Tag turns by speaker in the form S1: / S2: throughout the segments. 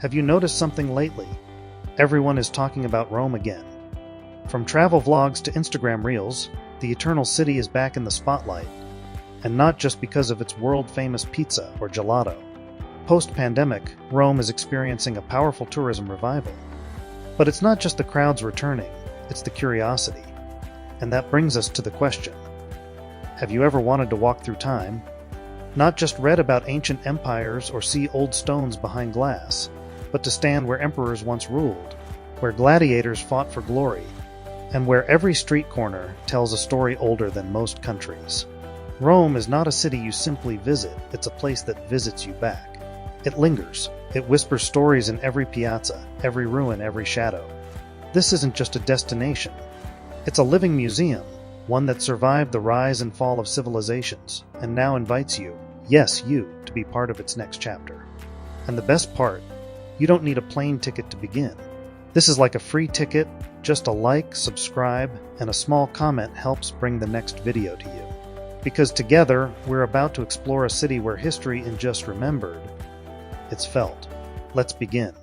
S1: Have you noticed something lately? Everyone is talking about Rome again. From travel vlogs to Instagram reels, the Eternal City is back in the spotlight, and not just because of its world-famous pizza or gelato. Post-pandemic, Rome is experiencing a powerful tourism revival. But it's not just the crowds returning, it's the curiosity. And that brings us to the question. Have you ever wanted to walk through time? Not just read about ancient empires or see old stones behind glass, but to stand where emperors once ruled, where gladiators fought for glory, and where every street corner tells a story older than most countries. Rome is not a city you simply visit, it's a place that visits you back. It lingers. It whispers stories in every piazza, every ruin, every shadow. This isn't just a destination. It's a living museum, one that survived the rise and fall of civilizations, and now invites you, yes, you, to be part of its next chapter. And the best part, you don't need a plane ticket to begin. This is like a free ticket, just a like, subscribe, and a small comment helps bring the next video to you. Because together, we're about to explore a city where history isn't just remembered, it's felt. Let's begin.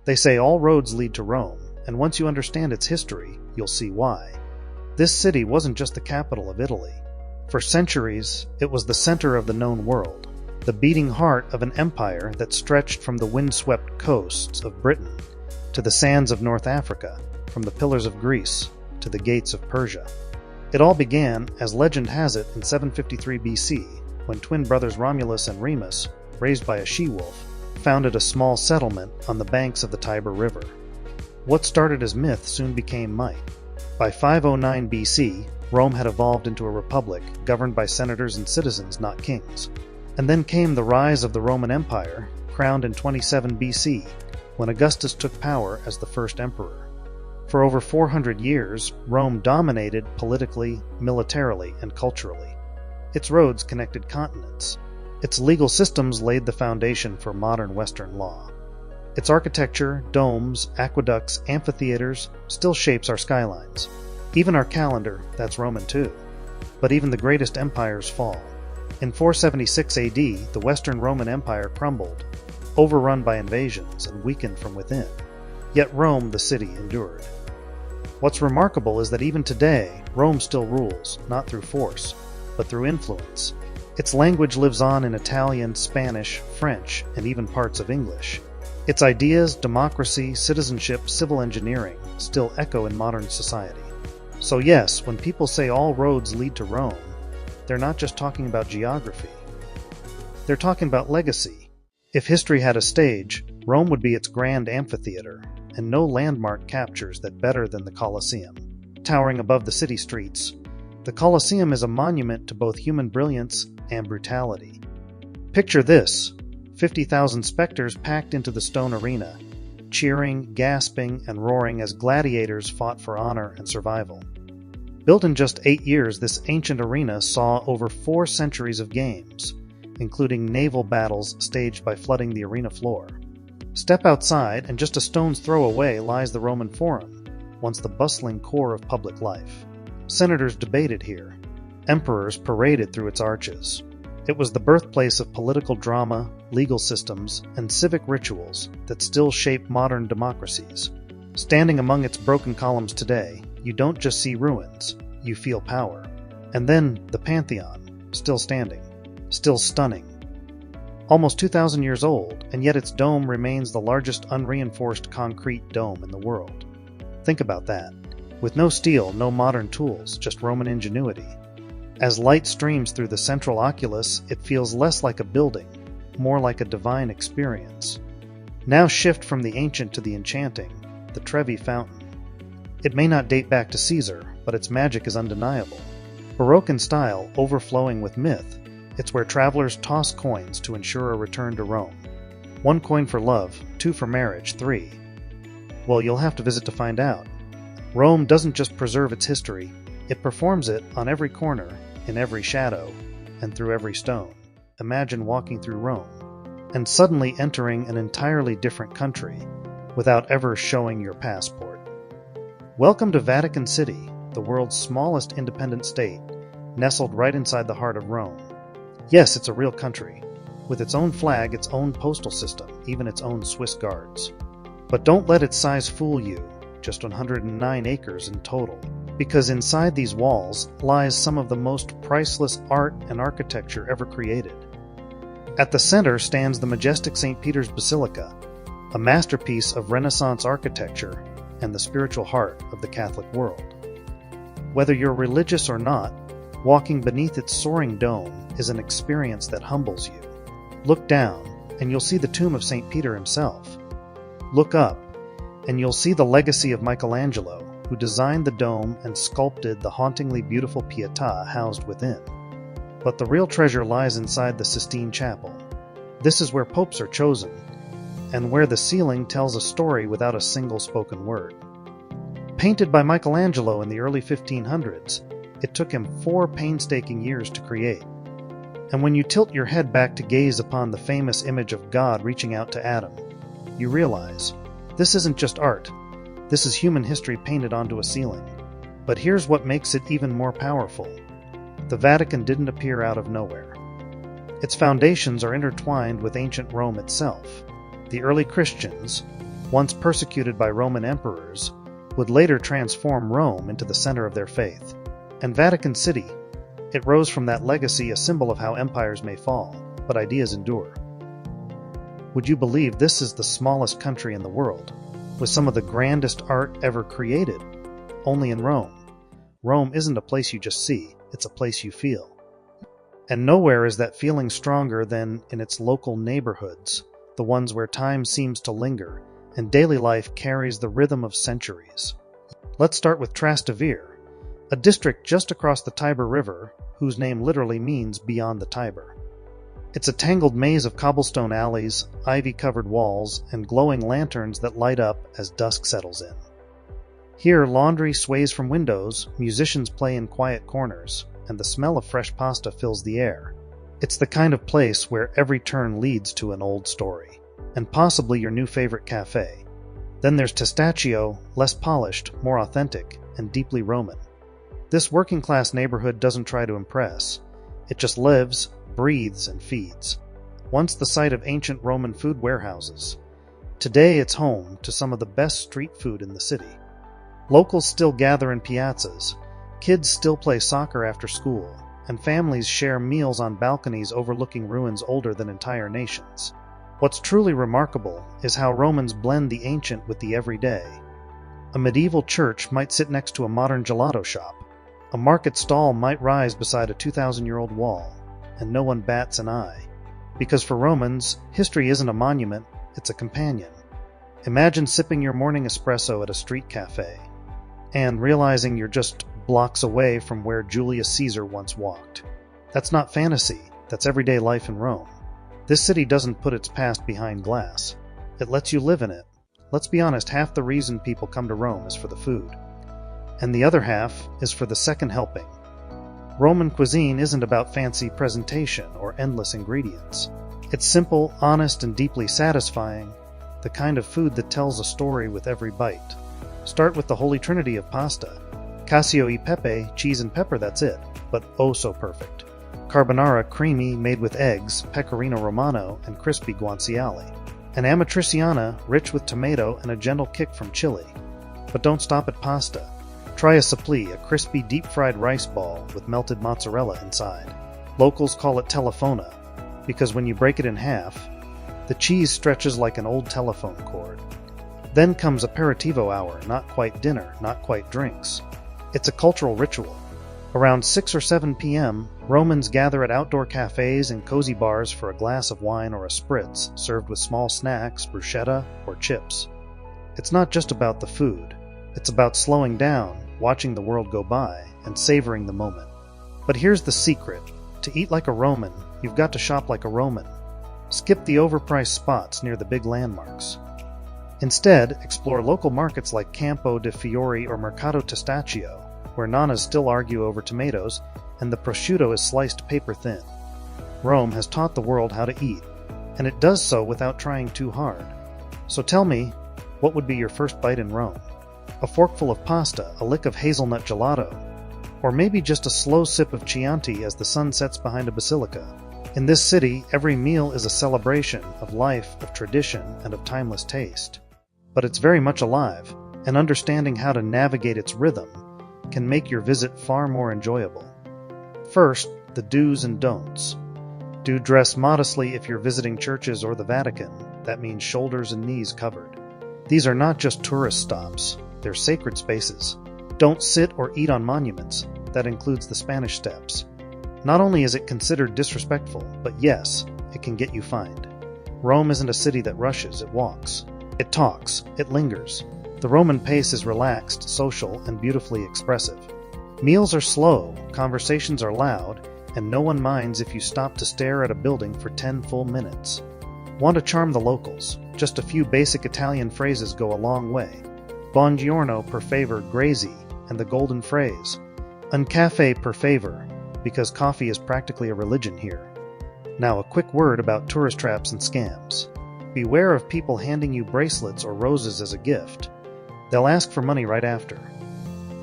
S1: They say all roads lead to Rome, and once you understand its history, you'll see why. This city wasn't just the capital of Italy. For centuries, it was the center of the known world, the beating heart of an empire that stretched from the windswept coasts of Britain to the sands of North Africa, from the pillars of Greece to the gates of Persia. It all began, as legend has it, in 753 BC, when twin brothers Romulus and Remus, raised by a she-wolf, founded a small settlement on the banks of the Tiber River. What started as myth soon became might. By 509 BC, Rome had evolved into a republic governed by senators and citizens, not kings. And then came the rise of the Roman Empire, crowned in 27 BC, when Augustus took power as the first emperor. For over 400 years, Rome dominated politically, militarily, and culturally. Its roads connected continents. Its legal systems laid the foundation for modern Western law. Its architecture, domes, aqueducts, amphitheaters still shapes our skylines. Even our calendar, that's Roman too. But even the greatest empires fall. In 476 AD, the Western Roman Empire crumbled, overrun by invasions and weakened from within. Yet Rome, the city, endured. What's remarkable is that even today, Rome still rules, not through force, but through influence. Its language lives on in Italian, Spanish, French, and even parts of English. Its ideas, democracy, citizenship, civil engineering still echo in modern society. So yes, when people say all roads lead to Rome, they're not just talking about geography. They're talking about legacy. If history had a stage, Rome would be its grand amphitheater, and no landmark captures that better than the Colosseum. Towering above the city streets, the Colosseum is a monument to both human brilliance and brutality. Picture this: 50,000 specters packed into the stone arena, cheering, gasping, and roaring as gladiators fought for honor and survival. Built in just 8 years, this ancient arena saw over 4 centuries of games, including naval battles staged by flooding the arena floor. Step outside, and just a stone's throw away lies the Roman Forum, once the bustling core of public life. Senators debated here. Emperors paraded through its arches. It was the birthplace of political drama, legal systems, and civic rituals that still shape modern democracies. Standing among its broken columns today, you don't just see ruins, you feel power. And then the Pantheon, still standing, still stunning. Almost 2,000 years old, and yet its dome remains the largest unreinforced concrete dome in the world. Think about that. With no steel, no modern tools, just Roman ingenuity. As light streams through the central oculus, it feels less like a building, more like a divine experience. Now shift from the ancient to the enchanting, the Trevi Fountain. It may not date back to Caesar, but its magic is undeniable. Baroque in style, overflowing with myth, it's where travelers toss coins to ensure a return to Rome. 1 coin for love, 2 for marriage, 3. Well, you'll have to visit to find out. Rome doesn't just preserve its history, it performs it on every corner, in every shadow, and through every stone. Imagine walking through Rome, and suddenly entering an entirely different country, without ever showing your passport. Welcome to Vatican City, the world's smallest independent state, nestled right inside the heart of Rome. Yes, it's a real country, with its own flag, its own postal system, even its own Swiss guards. But don't let its size fool you, just 109 acres in total, because inside these walls lies some of the most priceless art and architecture ever created. At the center stands the majestic St. Peter's Basilica, a masterpiece of Renaissance architecture and the spiritual heart of the Catholic world. Whether you're religious or not, walking beneath its soaring dome is an experience that humbles you. Look down, and you'll see the tomb of St. Peter himself. Look up, and you'll see the legacy of Michelangelo, who designed the dome and sculpted the hauntingly beautiful Pietà housed within. But the real treasure lies inside the Sistine Chapel. This is where popes are chosen, and where the ceiling tells a story without a single spoken word. Painted by Michelangelo in the early 1500s, it took him 4 painstaking years to create. And when you tilt your head back to gaze upon the famous image of God reaching out to Adam, you realize this isn't just art. This is human history painted onto a ceiling. But here's what makes it even more powerful. The Vatican didn't appear out of nowhere. Its foundations are intertwined with ancient Rome itself. The early Christians, once persecuted by Roman emperors, would later transform Rome into the center of their faith. And Vatican City, it rose from that legacy, a symbol of how empires may fall, but ideas endure. Would you believe this is the smallest country in the world, with some of the grandest art ever created, only in Rome? Rome isn't a place you just see, it's a place you feel. And nowhere is that feeling stronger than in its local neighborhoods, the ones where time seems to linger, and daily life carries the rhythm of centuries. Let's start with Trastevere, a district just across the Tiber River, whose name literally means beyond the Tiber. It's a tangled maze of cobblestone alleys, ivy-covered walls, and glowing lanterns that light up as dusk settles in. Here, laundry sways from windows, musicians play in quiet corners, and the smell of fresh pasta fills the air. It's the kind of place where every turn leads to an old story, and possibly your new favorite cafe. Then there's Testaccio, less polished, more authentic, and deeply Roman. This working-class neighborhood doesn't try to impress. It just lives, breathes, and feeds. Once the site of ancient Roman food warehouses, today it's home to some of the best street food in the city. Locals still gather in piazzas, kids still play soccer after school, and families share meals on balconies overlooking ruins older than entire nations. What's truly remarkable is how Romans blend the ancient with the everyday. A medieval church might sit next to a modern gelato shop. A market stall might rise beside a 2,000-year-old wall, and no one bats an eye. Because for Romans, history isn't a monument, it's a companion. Imagine sipping your morning espresso at a street cafe, and realizing you're just blocks away from where Julius Caesar once walked. That's not fantasy, that's everyday life in Rome. This city doesn't put its past behind glass. It lets you live in it. Let's be honest, half the reason people come to Rome is for the food. And the other half is for the second helping. Roman cuisine isn't about fancy presentation or endless ingredients. It's simple, honest, and deeply satisfying, the kind of food that tells a story with every bite. Start with the holy trinity of pasta. Cacio e pepe, cheese and pepper, that's it, but oh so perfect. Carbonara, creamy, made with eggs, pecorino romano, and crispy guanciale. An amatriciana, rich with tomato and a gentle kick from chili. But don't stop at pasta. Try a supplì, a crispy deep-fried rice ball with melted mozzarella inside. Locals call it telefona, because when you break it in half, the cheese stretches like an old telephone cord. Then comes aperitivo hour, not quite dinner, not quite drinks. It's a cultural ritual. Around 6 or 7 p.m., Romans gather at outdoor cafes and cozy bars for a glass of wine or a spritz, served with small snacks, bruschetta, or chips. It's not just about the food. It's about slowing down, watching the world go by, and savoring the moment. But here's the secret. To eat like a Roman, you've got to shop like a Roman. Skip the overpriced spots near the big landmarks. Instead, explore local markets like Campo de' Fiori or Mercato Testaccio, where nonnas still argue over tomatoes, and the prosciutto is sliced paper-thin. Rome has taught the world how to eat, and it does so without trying too hard. So tell me, what would be your first bite in Rome? A forkful of pasta, a lick of hazelnut gelato, or maybe just a slow sip of Chianti as the sun sets behind a basilica. In this city, every meal is a celebration of life, of tradition, and of timeless taste. But it's very much alive, and understanding how to navigate its rhythm can make your visit far more enjoyable. First, the do's and don'ts. Do dress modestly if you're visiting churches or the Vatican. That means shoulders and knees covered. These are not just tourist stops, they're sacred spaces. Don't sit or eat on monuments. That includes the Spanish Steps. Not only is it considered disrespectful, but yes, it can get you fined. Rome isn't a city that rushes, it walks. It talks, it lingers. The Roman pace is relaxed, social, and beautifully expressive. Meals are slow, conversations are loud, and no one minds if you stop to stare at a building for 10 full minutes. Want to charm the locals? Just a few basic Italian phrases go a long way. Buongiorno per favor, grazie, and the golden phrase. Un caffè per favor, because coffee is practically a religion here. Now a quick word about tourist traps and scams. Beware of people handing you bracelets or roses as a gift. They'll ask for money right after.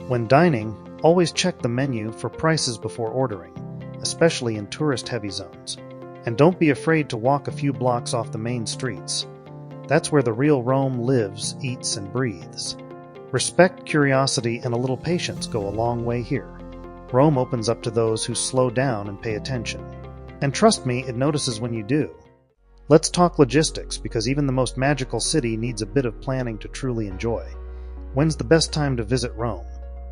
S1: When dining, always check the menu for prices before ordering, especially in tourist-heavy zones. And don't be afraid to walk a few blocks off the main streets. That's where the real Rome lives, eats, and breathes. Respect, curiosity, and a little patience go a long way here. Rome opens up to those who slow down and pay attention. And trust me, it notices when you do. Let's talk logistics, because even the most magical city needs a bit of planning to truly enjoy. When's the best time to visit Rome?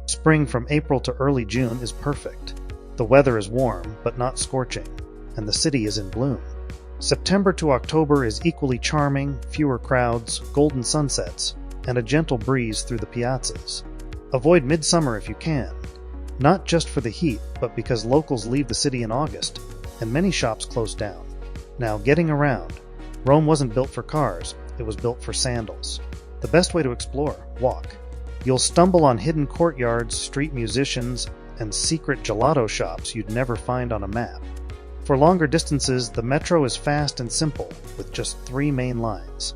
S1: Spring from April to early June is perfect. The weather is warm, but not scorching, and the city is in bloom. September to October is equally charming, fewer crowds, golden sunsets, and a gentle breeze through the piazzas. Avoid midsummer if you can, not just for the heat, but because locals leave the city in August, and many shops close down. Now, getting around. Rome wasn't built for cars, it was built for sandals. The best way to explore, walk. You'll stumble on hidden courtyards, street musicians, and secret gelato shops you'd never find on a map. For longer distances, the metro is fast and simple, with just 3 main lines.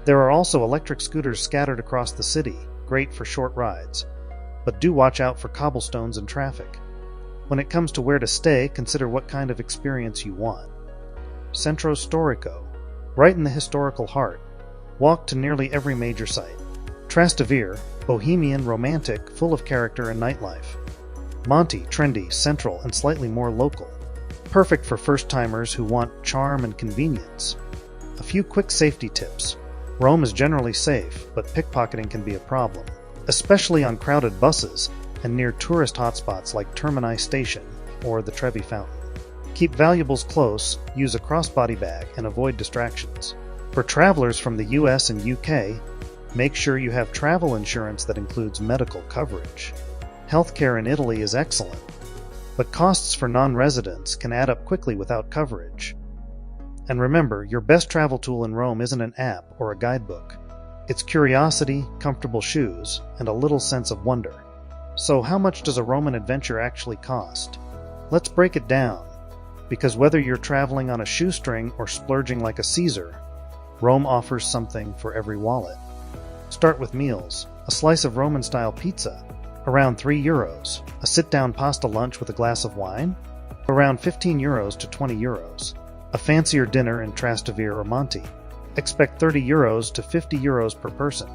S1: There are also electric scooters scattered across the city, great for short rides. But do watch out for cobblestones and traffic. When it comes to where to stay, consider what kind of experience you want. Centro Storico, right in the historical heart. Walk to nearly every major site. Trastevere, bohemian, romantic, full of character and nightlife. Monte, trendy, central, and slightly more local. Perfect for first-timers who want charm and convenience. A few quick safety tips. Rome is generally safe, but pickpocketing can be a problem, especially on crowded buses and near tourist hotspots like Termini Station or the Trevi Fountain. Keep valuables close, use a crossbody bag, and avoid distractions. For travelers from the US and UK, make sure you have travel insurance that includes medical coverage. Healthcare in Italy is excellent, but costs for non-residents can add up quickly without coverage. And remember, your best travel tool in Rome isn't an app or a guidebook. It's curiosity, comfortable shoes, and a little sense of wonder. So how much does a Roman adventure actually cost? Let's break it down, because whether you're traveling on a shoestring or splurging like a Caesar, Rome offers something for every wallet. Start with meals. A slice of Roman-style pizza, around €3. A sit-down pasta lunch with a glass of wine, around €15 to €20. A fancier dinner in Trastevere or Monte. Expect €30 to €50 per person,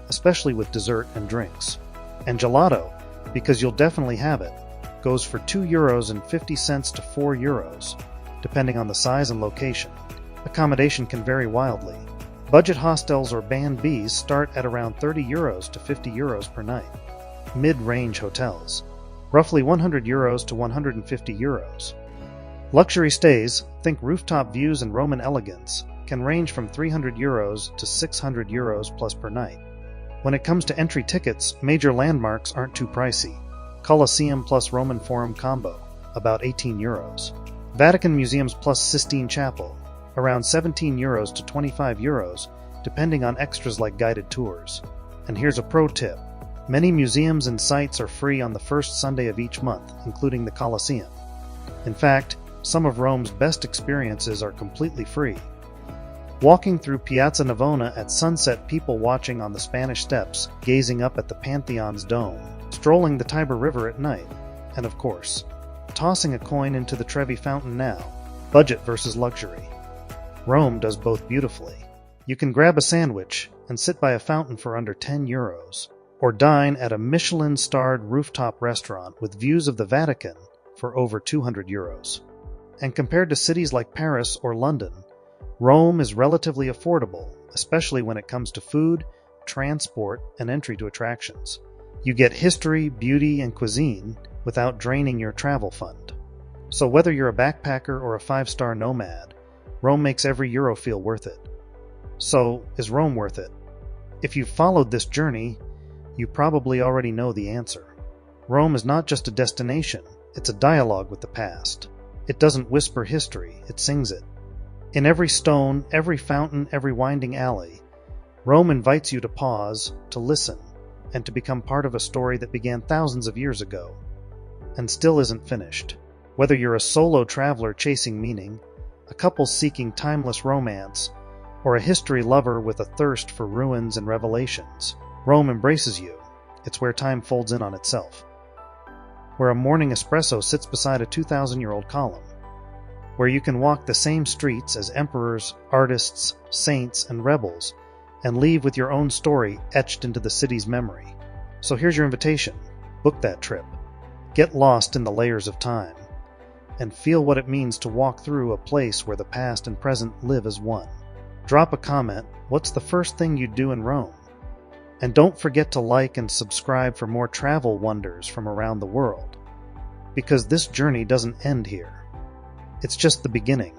S1: especially with dessert and drinks. And gelato, because you'll definitely have it, goes for €2.50 to €4, depending on the size and location. Accommodation can vary wildly. Budget hostels or band Bs start at around €30 to €50 per night. Mid-range hotels, roughly €100 to €150. Luxury stays, think rooftop views and Roman elegance, can range from €300 to €600 plus per night. When it comes to entry tickets, major landmarks aren't too pricey. Colosseum plus Roman Forum combo, about €18. Vatican Museums plus Sistine Chapel, around €17 to €25, depending on extras like guided tours. And here's a pro tip. Many museums and sites are free on the first Sunday of each month, including the Colosseum. In fact, some of Rome's best experiences are completely free. Walking through Piazza Navona at sunset, people watching on the Spanish Steps, gazing up at the Pantheon's dome, strolling the Tiber River at night, and of course, tossing a coin into the Trevi Fountain now, Budget versus luxury. Rome does both beautifully. You can grab a sandwich and sit by a fountain for under €10, or dine at a Michelin-starred rooftop restaurant with views of the Vatican for over €200. And compared to cities like Paris or London, Rome is relatively affordable, especially when it comes to food, transport, and entry to attractions. You get history, beauty, and cuisine without draining your travel fund. So whether you're a backpacker or a 5-star nomad, Rome makes every euro feel worth it. So, is Rome worth it? If you've followed this journey, you probably already know the answer. Rome is not just a destination, it's a dialogue with the past. It doesn't whisper history, it sings it. In every stone, every fountain, every winding alley, Rome invites you to pause, to listen, and to become part of a story that began thousands of years ago, and still isn't finished. Whether you're a solo traveler chasing meaning, a couple seeking timeless romance, or a history lover with a thirst for ruins and revelations, Rome embraces you. It's where time folds in on itself. Where a morning espresso sits beside a 2,000-year-old column. Where you can walk the same streets as emperors, artists, saints, and rebels, and leave with your own story etched into the city's memory. So here's your invitation. Book that trip. Get lost in the layers of time, and feel what it means to walk through a place where the past and present live as one. Drop a comment, what's the first thing you'd do in Rome? And don't forget to like and subscribe for more travel wonders from around the world. Because this journey doesn't end here. It's just the beginning.